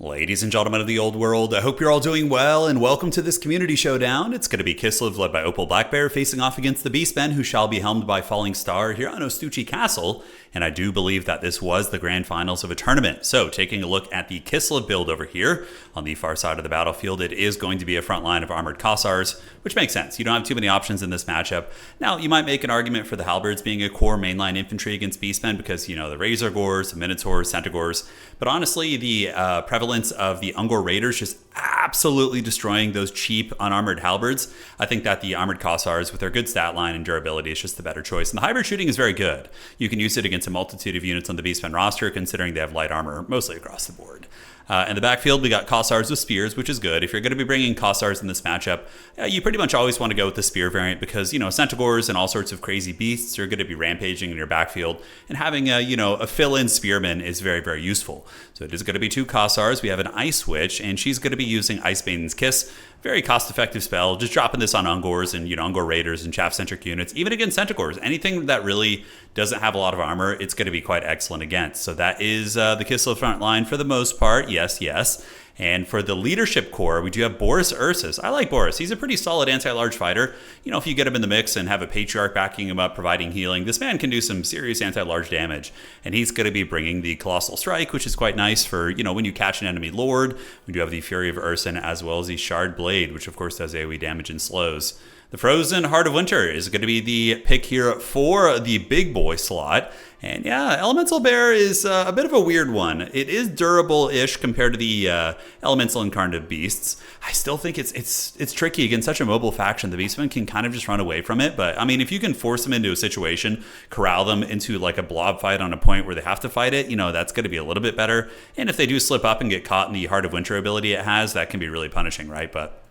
Ladies and gentlemen of the old world, I hope you're all doing well and welcome to this community showdown. It's going to be Kislev led by Opal Blackbear facing off against the Beastmen, who shall be helmed by Falling Star here on Ostucci Castle. And I do believe that this was the grand finals of a tournament. So taking a look at the Kislev build over here on the far side of the battlefield, it is going to be a front line of armored Kossars, which makes sense. You don't have too many options in this matchup. Now, you might make an argument for the Halberds being a core mainline infantry against Beastmen because, you know, the Razor Gores, the Minotaurs, Centaurs. But honestly, the prevalence of the Ungor Raiders just absolutely destroying those cheap unarmored halberds. I think that the armored Kossars with their good stat line and durability is just the better choice. And the hybrid shooting is very good. You can use it against a multitude of units on the Beastmen roster, considering they have light armor mostly across the board. In the backfield, we got Kossars with spears, which is good. If you're going to be bringing Kossars in this matchup, you pretty much always want to go with the spear variant because, you know, Centaurs and all sorts of crazy beasts are going to be rampaging in your backfield, and having a fill-in spearman is very, very useful. So it is going to be two Kossars. We have an Ice Witch, and she's going to be using Ice Maiden's Kiss. Very cost-effective spell, just dropping this on Ungors and, Ungor Raiders and chaff-centric units, even against Centaurs. Anything that really doesn't have a lot of armor, it's going to be quite excellent against. So that is the Kislev front line for the most part, yes. And for the leadership core, we do have Boris Ursus. I like Boris. He's a pretty solid anti-large fighter. You know, if you get him in the mix and have a Patriarch backing him up, providing healing, this man can do some serious anti-large damage. And he's going to be bringing the Colossal Strike, which is quite nice for, when you catch an enemy lord. We do have the Fury of Urson, as well as the Shard Blade, which of course does AoE damage and slows. The Frozen Heart of Winter is going to be the pick here for the big boy slot. And yeah, Elemental Bear is a bit of a weird one. It is durable-ish compared to the Elemental Incarnative Beasts. I still think it's tricky against such a mobile faction. The Beastmen can kind of just run away from it. But I mean, if you can force them into a situation, corral them into like a blob fight on a point where they have to fight it, that's going to be a little bit better. And if they do slip up and get caught in the Heart of Winter ability it has, that can be really punishing, right? But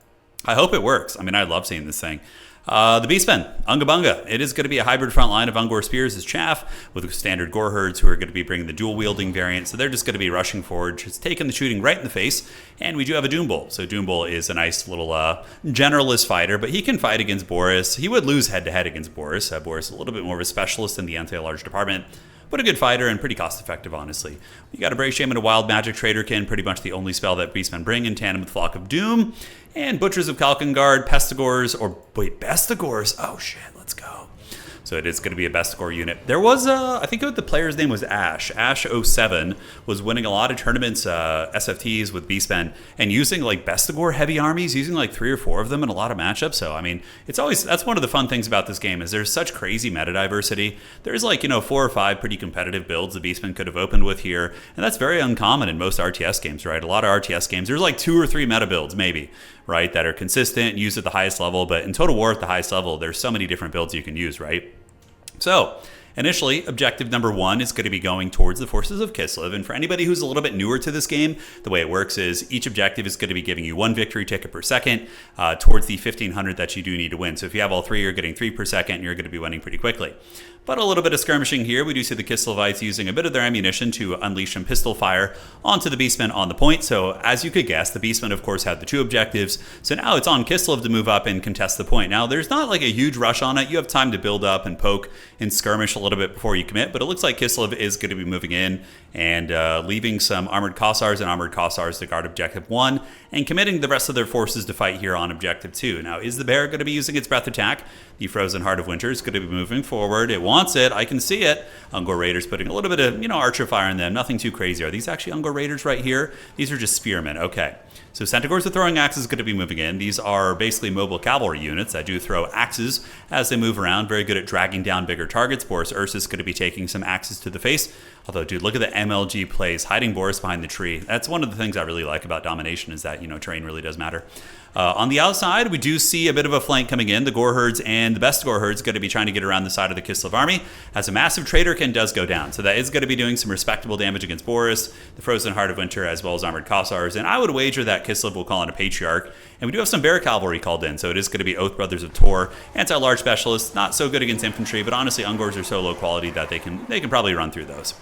I hope it works. I mean, I love seeing this thing. The Beastmen, Unga Bunga. It is going to be a hybrid front line of Ungor Spears as chaff with standard Gore Herds who are going to be bringing the dual wielding variant. So they're just going to be rushing forward, just taking the shooting right in the face. And we do have a Doom Bull. So Doom Bull is a nice little generalist fighter, but he can fight against Boris. He would lose head-to-head against Boris. Boris is a little bit more of a specialist in the anti-large department, but a good fighter and pretty cost-effective, honestly. We got a Brave Shaman, a Wild Magic Traderkin, pretty much the only spell that Beastmen bring in tandem with Flock of Doom. And Butchers of Kalkengard, Pestigors, Bestigors. Oh shit, let's go. So it is going to be a Bestigor unit. There was, I think the player's name was Ash. Ash07 was winning a lot of tournaments, SFTs with Beastmen, and using like Bestigor heavy armies, using like 3 or 4 of them in a lot of matchups. So, I mean, that's one of the fun things about this game is there's such crazy meta diversity. There's like, 4 or 5 pretty competitive builds the Beastmen could have opened with here. And that's very uncommon in most RTS games, right? A lot of RTS games, there's like 2 or 3 meta builds, maybe, right? That are consistent, used at the highest level. But in Total War at the highest level, there's so many different builds you can use, right? So, initially, objective number 1 is going to be going towards the forces of Kislev. And for anybody who's a little bit newer to this game, the way it works is each objective is going to be giving you 1 victory ticket per second towards the 1,500 that you do need to win. So if you have all 3, you're getting 3 per second, and you're going to be winning pretty quickly. But a little bit of skirmishing here. We do see the Kislevites using a bit of their ammunition to unleash some pistol fire onto the Beastmen on the point. So as you could guess, the Beastmen, of course, had the 2 objectives. So now it's on Kislev to move up and contest the point. Now, there's not like a huge rush on it. You have time to build up and poke and skirmish a little bit before you commit. But it looks like Kislev is going to be moving in and leaving some armored Kossars and armored Kossars to guard objective 1 and committing the rest of their forces to fight here on objective 2. Now, is the bear going to be using its breath attack? The Frozen Heart of Winter is going to be moving forward. It wants it. I can see it. Ungor Raiders putting a little bit of, archer fire in them. Nothing too crazy. Are these actually Ungor Raiders right here? These are just spearmen. Okay. So Centaurs with throwing axes is going to be moving in. These are basically mobile cavalry units that do throw axes as they move around. Very good at dragging down bigger targets. Boris Ursus is going to be taking some axes to the face. Although, dude, look at the MLG plays. Hiding Boris behind the tree. That's one of the things I really like about Domination is that, terrain really does matter. On the outside, we do see a bit of a flank coming in. The Gore Herds and the best Gore Herds going to be trying to get around the side of the Kislev army as a massive Traderkin does go down. So that is going to be doing some respectable damage against Boris, the Frozen Heart of Winter, as well as armored Kossars. And I would wager that Kislev will call in a Patriarch. And we do have some Bear Cavalry called in, so it is going to be Oath Brothers of Tor, anti-large specialists, not so good against infantry, but honestly, Ungors are so low quality that they can probably run through those.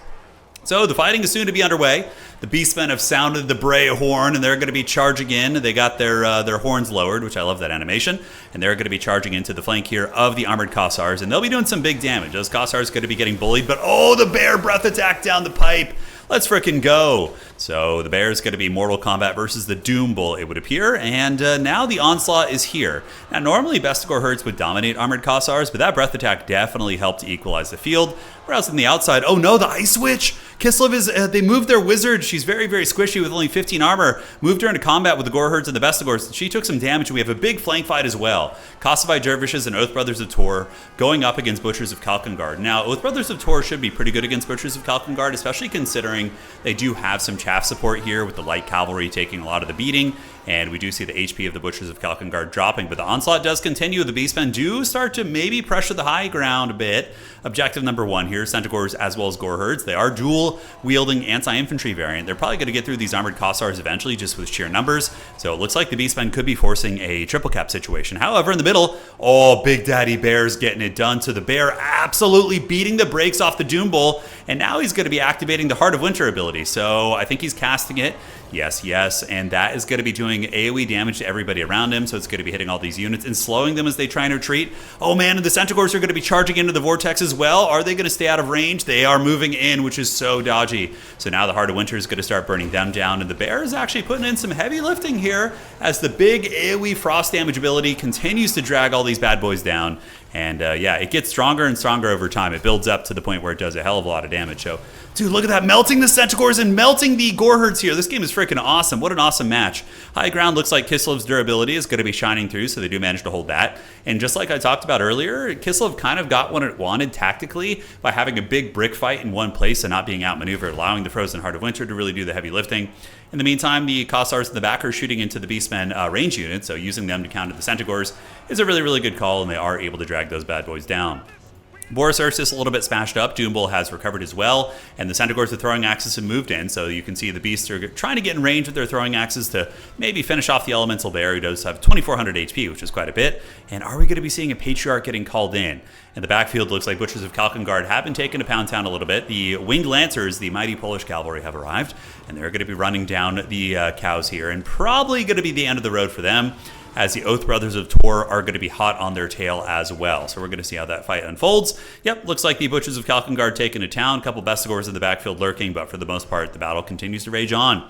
So the fighting is soon to be underway. The Beastmen have sounded the Bray horn, and they're going to be charging in. They got their horns lowered, which I love that animation. And they're going to be charging into the flank here of the armored Kossars, and they'll be doing some big damage. Those Kossars are going to be getting bullied, but oh, the bear breath attack down the pipe. Let's frickin' go. So the bear is going to be Mortal Kombat versus the Doom Bull, it would appear. And now the onslaught is here. Now, normally Bestigor herds would dominate armored Kossars, but that breath attack definitely helped to equalize the field. Whereas on the outside, oh no, the Ice Witch! Kislev is, they moved their wizard. She's very, very squishy with only 15 armor. Moved her into combat with the Gore herds and the Bestigors. She took some damage, and we have a big flank fight as well. Kossovite Dervishes and Oath Brothers of Tor going up against Butchers of Kalkengard. Now, Oath Brothers of Tor should be pretty good against Butchers of Kalkengard, especially considering they do have some chaff support here with the light cavalry taking a lot of the beating. And we do see the HP of the Butchers of Kalkengard dropping, but the onslaught does continue. The Beastmen do start to maybe pressure the high ground a bit. Objective number 1 here, Centaurs as well as Gore herds. They are dual-wielding anti-infantry variant. They're probably going to get through these armored Kossars eventually just with sheer numbers. So it looks like the Beastmen could be forcing a triple cap situation. However, in the middle, oh, Big Daddy Bear's getting it done. So the Bear absolutely beating the brakes off the Doom Bull, and now he's going to be activating the Heart of Winter ability. So I think he's casting it. Yes, and that is going to be doing AoE damage to everybody around him, so it's going to be hitting all these units and slowing them as they try and retreat. Oh man, and the Centaurs are going to be charging into the Vortex as well. Are they going to stay out of range? They are moving in, which is so dodgy. So now the Heart of Winter is going to start burning them down, and the Bear is actually putting in some heavy lifting here as the big AoE frost damage ability continues to drag all these bad boys down. And yeah, it gets stronger and stronger over time. It builds up to the point where it does a hell of a lot of damage. So, dude, look at that, melting the Centaurs and melting the Gore herds here. This game is freaking awesome. What an awesome match. High ground looks like Kislev's durability is going to be shining through, so they do manage to hold that. And just like I talked about earlier, Kislev kind of got what it wanted tactically by having a big brick fight in one place and not being outmaneuvered, allowing the Frozen Heart of Winter to really do the heavy lifting. In the meantime, the Kossars in the back are shooting into the Beastmen range units, so using them to counter the Centaurs is a really, really good call, and they are able to drag those bad boys down. Boris Ursus a little bit smashed up. Doom Bull has recovered as well, and the Centaurs with throwing axes have moved in, so you can see the beasts are trying to get in range with their throwing axes to maybe finish off the Elemental Bear, who does have 2,400 HP, which is quite a bit. And are we going to be seeing a Patriarch getting called in? And the backfield looks like Butchers of Kalkengard have been taken to Pound Town a little bit. The Winged Lancers, the mighty Polish cavalry, have arrived, and they're going to be running down the cows here, and probably going to be the end of the road for them, as the Oath Brothers of Tor are going to be hot on their tail as well. So we're going to see how that fight unfolds. Yep, looks like the Butchers of Kalkengard taken to town. A couple Bestigors in the backfield lurking, but for the most part, the battle continues to rage on.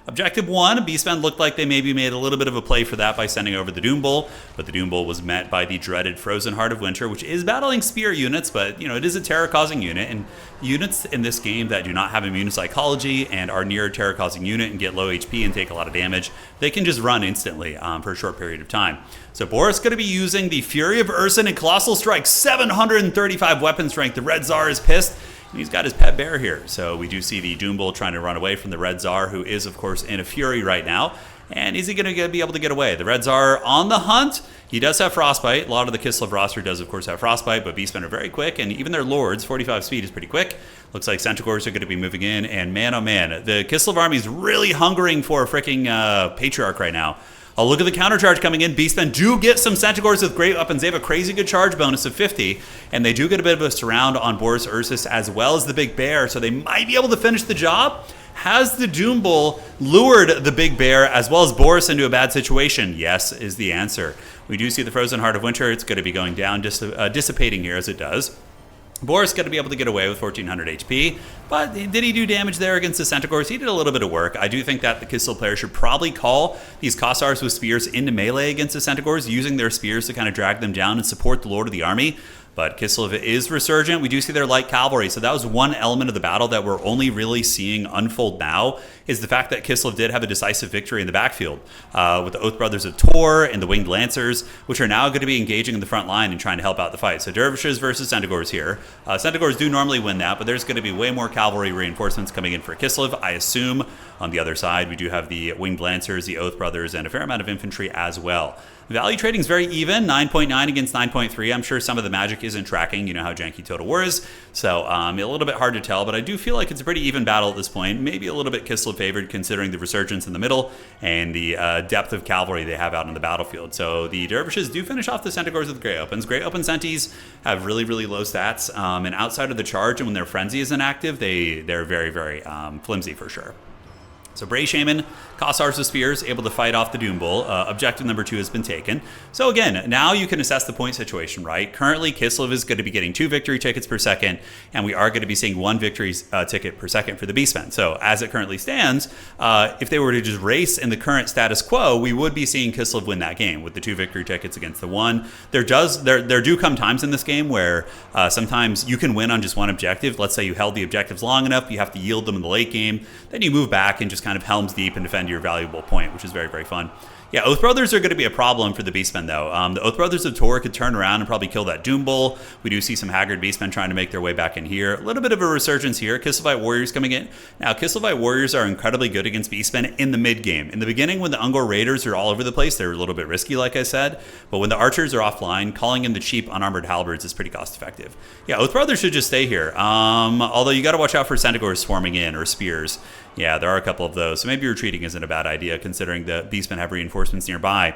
Objective 1, Beastmen looked like they maybe made a little bit of a play for that by sending over the Doom Bull, but the Doom Bull was met by the dreaded Frozen Heart of Winter, which is battling spear units, but you know, it is a terror-causing unit, and units in this game that do not have immune psychology and are near a terror-causing unit and get low HP and take a lot of damage, they can just run instantly for a short period of time. So Boris is going to be using the Fury of Urson and Colossal Strike, 735 weapon strength. The Red Tsar is pissed. He's got his pet bear here. So we do see the Doom Bull trying to run away from the Red Tsar, who is, of course, in a fury right now. And is he going to be able to get away? The Red Tsar on the hunt. He does have Frostbite. A lot of the Kislev roster does, of course, have Frostbite, but Beastmen are very quick, and even their Lords, 45 speed is pretty quick. Looks like Centaurs are going to be moving in, and man, oh man, the Kislev army is really hungering for a freaking Patriarch right now. Oh, look at the countercharge coming in. Beastmen do get some Centaurs with great weapons. They have a crazy good charge bonus of 50, and they do get a bit of a surround on Boris Ursus as well as the Big Bear, so they might be able to finish the job. Has the Doom Bull lured the Big Bear as well as Boris into a bad situation? Yes, is the answer. We do see the Frozen Heart of Winter. It's going to be going down, dissipating here as it does. Boris got to be able to get away with 1,400 HP, but did he do damage there against the Centaurs? He did a little bit of work. I do think that the Kislev player should probably call these Kossars with spears into melee against the Centaurs, using their spears to kind of drag them down and support the Lord of the Army. But Kislev is resurgent. We do see their light cavalry. So that was one element of the battle that we're only really seeing unfold now, is the fact that Kislev did have a decisive victory in the backfield with the Oath Brothers of Tor and the Winged Lancers, which are now going to be engaging in the front line and trying to help out the fight. So Dervishes versus Centaurs here. Centaurs do normally win that, but there's going to be way more cavalry reinforcements coming in for Kislev, I assume. On the other side, we do have the Winged Lancers, the Oath Brothers, and a fair amount of infantry as well. Value trading is very even, 9.9 against 9.3. I'm sure some of the magic isn't tracking. You know how janky Total War is. So a little bit hard to tell, but I do feel like it's a pretty even battle at this point. Maybe a little bit Kislev favored considering the resurgence in the middle and the depth of cavalry they have out on the battlefield. So the Dervishes do finish off the Centaurs with Grey Opens. Grey Open Centis have really, really low stats. And outside of the charge and when their Frenzy isn't active, they're very, very flimsy for sure. So Bray Shaman, Kossars of Spears, able to fight off the Doom Bull. Objective number 2 has been taken. So again, now you can assess the point situation, right? Currently, Kislev is going to be getting 2 victory tickets per second, and we are going to be seeing 1 victory ticket per second for the Beastmen. So as it currently stands, if they were to just race in the current status quo, we would be seeing Kislev win that game with the 2 victory tickets against the 1. There do come times in this game where sometimes you can win on just 1 objective. Let's say you held the objectives long enough, you have to yield them in the late game, then you move back and just kind of helms deep and defend your valuable point, which is very, very fun. Yeah, Oath Brothers are going to be a problem for the Beastmen, though. The Oath Brothers of Tor could turn around and probably kill that Doom Bull. We do see some Haggard Beastmen trying to make their way back in here. A little bit of a resurgence here. Kislevite Warriors coming in. Now, Kislevite Warriors are incredibly good against Beastmen in the mid-game. In the beginning, when the Ungor Raiders are all over the place, they're a little bit risky, like I said. But when the Archers are offline, calling in the cheap unarmored halberds is pretty cost-effective. Yeah, Oath Brothers should just stay here. Although you got to watch out for Centaurs swarming in, or Spears. Yeah, there are a couple of those. So maybe retreating isn't a bad idea, considering the Beastmen have reinforcements nearby.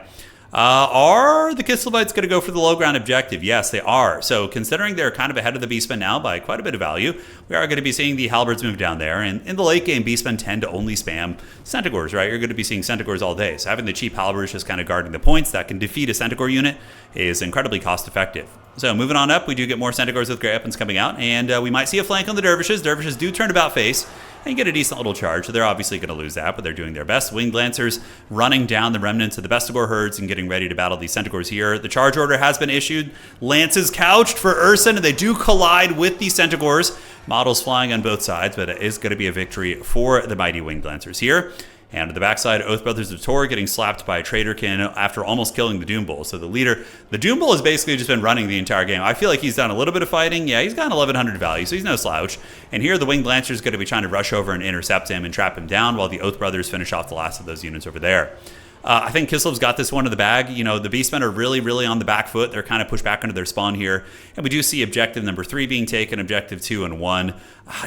Are the Kislevites going to go for the low ground objective? Yes, they are. So considering they're kind of ahead of the Beastmen now by quite a bit of value, we are going to be seeing the halberds move down there. And in the late game, Beastmen tend to only spam Centaurs, right? You're going to be seeing Centaurs all day. So having the cheap halberds just kind of guarding the points that can defeat a Centaur unit is incredibly cost effective. So moving on up, we do get more Centaurs with Grey Weapons coming out, and we might see a flank on the Dervishes. Dervishes do turn about face and get a decent little charge, so they're obviously going to lose that, but they're doing their best. Winged Lancers running down the remnants of the Bestigor herds and getting ready to battle these Centaurs here. The charge order has been issued. Lances couched for Urson, and they do collide with the Centaurs. Models flying on both sides, but it is going to be a victory for the mighty Winged Lancers here. And at the backside, Oath Brothers of Tor getting slapped by Traderkin after almost killing the Doom Bull. So the leader, the Doom Bull has basically just been running the entire game. I feel like he's done a little bit of fighting. Yeah, he's got 1100 value, so he's no slouch. And here the Winged Lancer is going to be trying to rush over and intercept him and trap him down while the Oath Brothers finish off the last of those units over there. I think Kislev's got this one in the bag. You know, the Beastmen are really, really on the back foot. They're kind of pushed back into their spawn here. And we do see objective number 3 being taken, objective 2 and 1.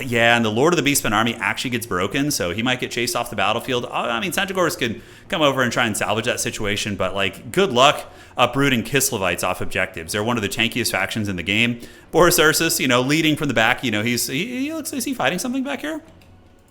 Yeah, and the Lord of the Beastmen army actually gets broken, so he might get chased off the battlefield. I mean, Centaurs could come over and try and salvage that situation, but, like, good luck uprooting Kislevites off objectives. They're one of the tankiest factions in the game. Boris Ursus, you know, leading from the back. You know, he looks, is he fighting something back here?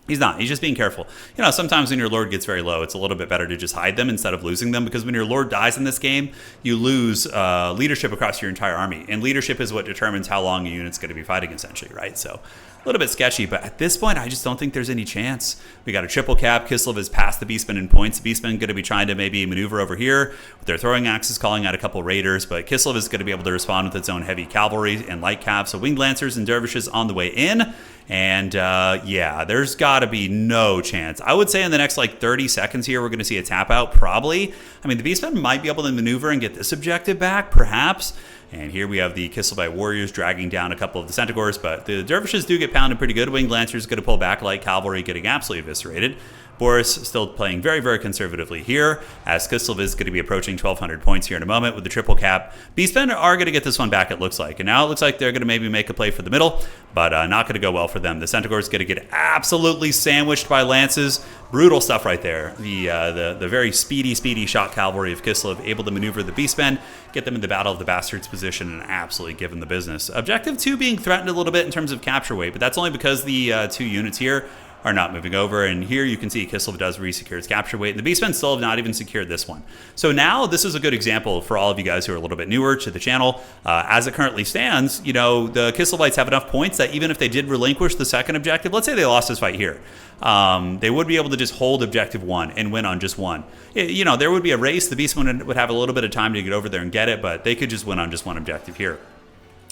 He's not. He's just being careful. You know, sometimes when your Lord gets very low, it's a little bit better to just hide them instead of losing them, because when your Lord dies in this game, you lose leadership across your entire army. And leadership is what determines how long a unit's going to be fighting, essentially, right? So a little bit sketchy, but at this point, I just don't think there's any chance. We got a triple cap. Kislev has passed the Beastmen in points. The Beastmen going to be trying to maybe maneuver over here with their throwing axes, calling out a couple raiders, but Kislev is going to be able to respond with its own heavy cavalry and light cav. So Winged Lancers and Dervishes on the way in. And yeah, there's got to be no chance. I would say in the next like 30 seconds here, we're going to see a tap out, probably. I mean, the Beastmen might be able to maneuver and get this objective back, perhaps. And here we have the Kislevite Warriors dragging down a couple of the Centaurs, but the Dervishes do get pounded pretty good. Winged Lancers going to pull back, light cavalry getting absolutely eviscerated. Boris still playing very, very conservatively here, as Kislev is going to be approaching 1,200 points here in a moment with the triple cap. Beastmen are going to get this one back, it looks like. And now it looks like they're going to maybe make a play for the middle, but not going to go well for them. The Centaurs going to get absolutely sandwiched by lances. Brutal stuff right there. The very speedy shot cavalry of Kislev able to maneuver the Beastmen, get them in the Battle of the Bastards position, and absolutely give them the business. Objective 2 being threatened a little bit in terms of capture weight, but that's only because the 2 units here are not moving over, and here you can see Kislev does resecure its capture weight, and the Beastmen still have not even secured this one. So now this is a good example for all of you guys who are a little bit newer to the channel. As it currently stands, you know, the Kislevites have enough points that even if they did relinquish the second objective, let's say they lost this fight here, they would be able to just hold objective 1 and win on just 1. You know, there would be a race. The Beastmen would have a little bit of time to get over there and get it, but they could just win on just 1 objective here.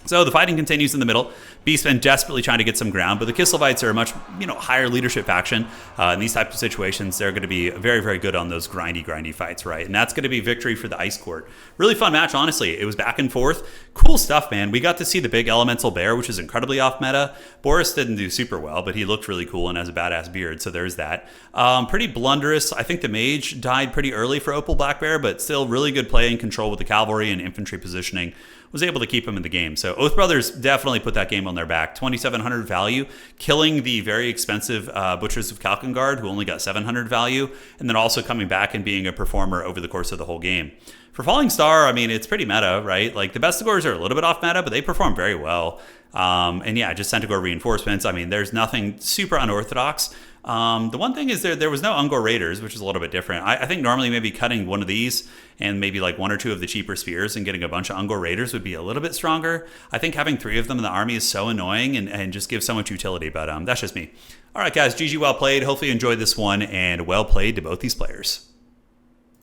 So the fighting continues in the middle. Beastmen desperately trying to get some ground, but the Kislevites are a much, you know, higher leadership faction. In these types of situations, they're going to be very, very good on those grindy fights, right? And that's going to be victory for the Ice Court. Really fun match, honestly. It was back and forth. Cool stuff, man. We got to see the big elemental bear, which is incredibly off meta. Boris didn't do super well, but he looked really cool and has a badass beard, so there's that. Pretty blunderous. I think the mage died pretty early for Opal Black Bear, but still really good play and control with the cavalry and infantry positioning. Was able to keep him in the game. So Oath Brothers definitely put that game on their back. 2,700 value, killing the very expensive Butchers of Kalkengard, who only got 700 value, and then also coming back and being a performer over the course of the whole game. For Falling Star, I mean, it's pretty meta, right? Like, the Bestigors are a little bit off meta, but they perform very well. And yeah, just Centaur reinforcements. I mean, there's nothing super unorthodox The one thing is there was no Ungor Raiders, which is a little bit different. I think normally maybe cutting one of these and maybe like one or two of the cheaper spears and getting a bunch of Ungor Raiders would be a little bit stronger. I think having 3 of them in the army is so annoying and just gives so much utility, but that's just me. All right, guys, GG, well played. Hopefully you enjoyed this one, and well played to both these players.